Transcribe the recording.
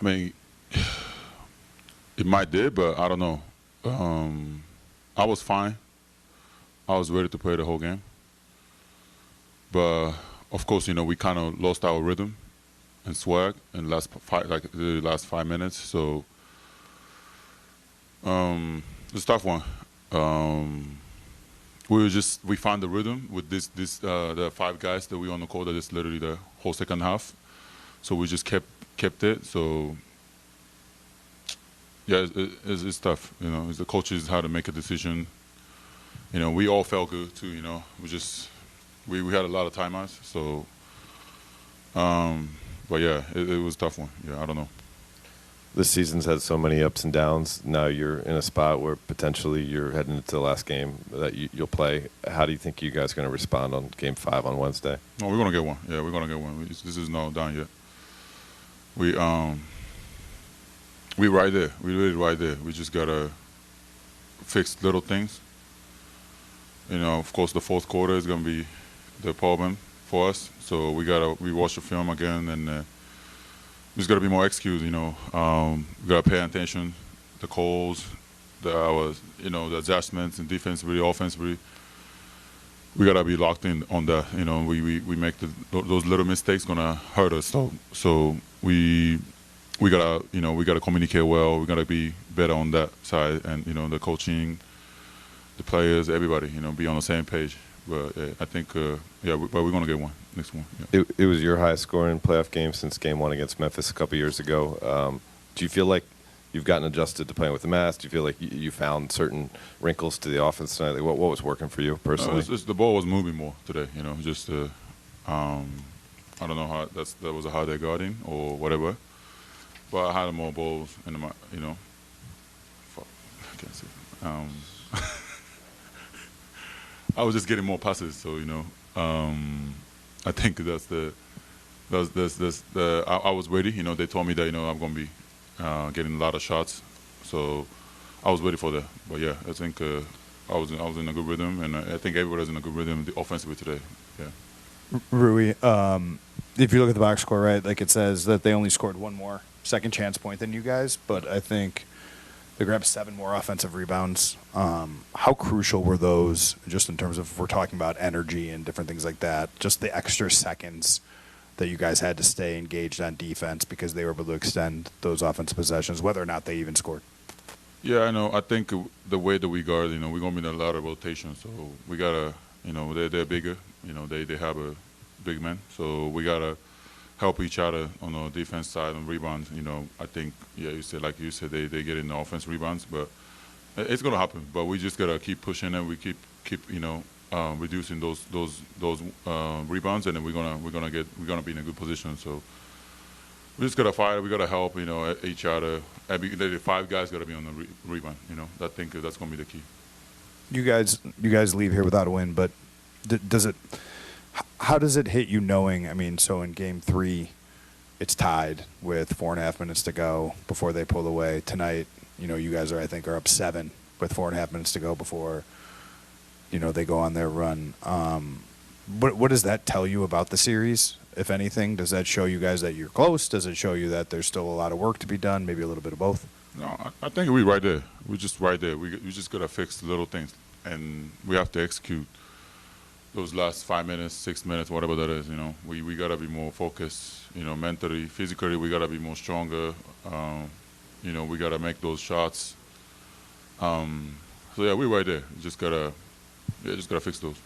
I mean, it might did, but I don't know. I was fine. I was ready to play the whole game. But of course, we kind of lost our rhythm and swag in the last 5 minutes. So it's a tough one. We found the rhythm with the 5 guys that we on the court. That is literally the whole second half. So we just kept it. So yeah, it's tough. It's the coaches how to make a decision. We all felt good too. We had a lot of timeouts. So, but yeah, it was a tough one. Yeah, I don't know. This season's had so many ups and downs. Now you're in a spot where potentially you're heading into the last game that you'll play. How do you think you guys are going to respond on Game 5 on Wednesday? No, we're going to get one. Yeah, we're going to get one. This is not done yet. We right there. We really right there. We just got to fix little things. Of course, the fourth quarter is going to be the problem for us. So we got to rewatch the film again and we just got to be more executed. We got to pay attention, the calls, the adjustments and defensively, offensively. We got to be locked in on that. We make those little mistakes gonna hurt us. So we gotta communicate well. We gotta be better on that side, and the coaching, the players, everybody, be on the same page. But I think, but we're gonna get one next one. Yeah. It was your highest scoring playoff game since Game 1 against Memphis a couple years ago. Do you feel like you've gotten adjusted to playing with the mask? Do you feel like you found certain wrinkles to the offense tonight? Like what was working for you personally? The ball was moving more today. Just I don't know how that was a hard day guarding or whatever. But I had more balls in the, fuck, I can't say. I was just getting more passes, so I think that's I was ready. They told me that I'm gonna be getting a lot of shots, so I was ready for that. But yeah, I think I was in a good rhythm, and I think everybody's in a good rhythm offensively today. Yeah. Rui, if you look at the box score, right, like it says that they only scored one more second chance point than you guys, but I think they grabbed 7 more offensive rebounds. How crucial were those, just in terms of if we're talking about energy and different things like that, just the extra seconds that you guys had to stay engaged on defense because they were able to extend those offensive possessions, whether or not they even scored? Yeah, I know. I think the way that we guard, we're going to be in a lot of rotation, so we got to, they're bigger. They have a big man, so we got to help each other on the defense side and rebounds. I think, yeah, like you said, they get in the offense rebounds, but it's gonna happen. But we just gotta keep pushing and we keep reducing those rebounds, and then we're gonna be in a good position. So we just gotta fight. We gotta help, each other. The 5 guys gotta be on the rebound. I think that's gonna be the key. You guys leave here without a win, but how does it hit you knowing, so in Game 3, it's tied with 4.5 minutes to go before they pull away. Tonight, you guys are up 7 with 4.5 minutes to go before, they go on their run. What does that tell you about the series, if anything? Does that show you guys that you're close? Does it show you that there's still a lot of work to be done, maybe a little bit of both? No, I think we're right there. We're just right there. We just got to fix the little things, and we have to execute those last 5 minutes, 6 minutes, whatever that is. We got to be more focused, mentally, physically. We got to be more stronger. We got to make those shots. So, yeah, we're right there. Just got to fix those.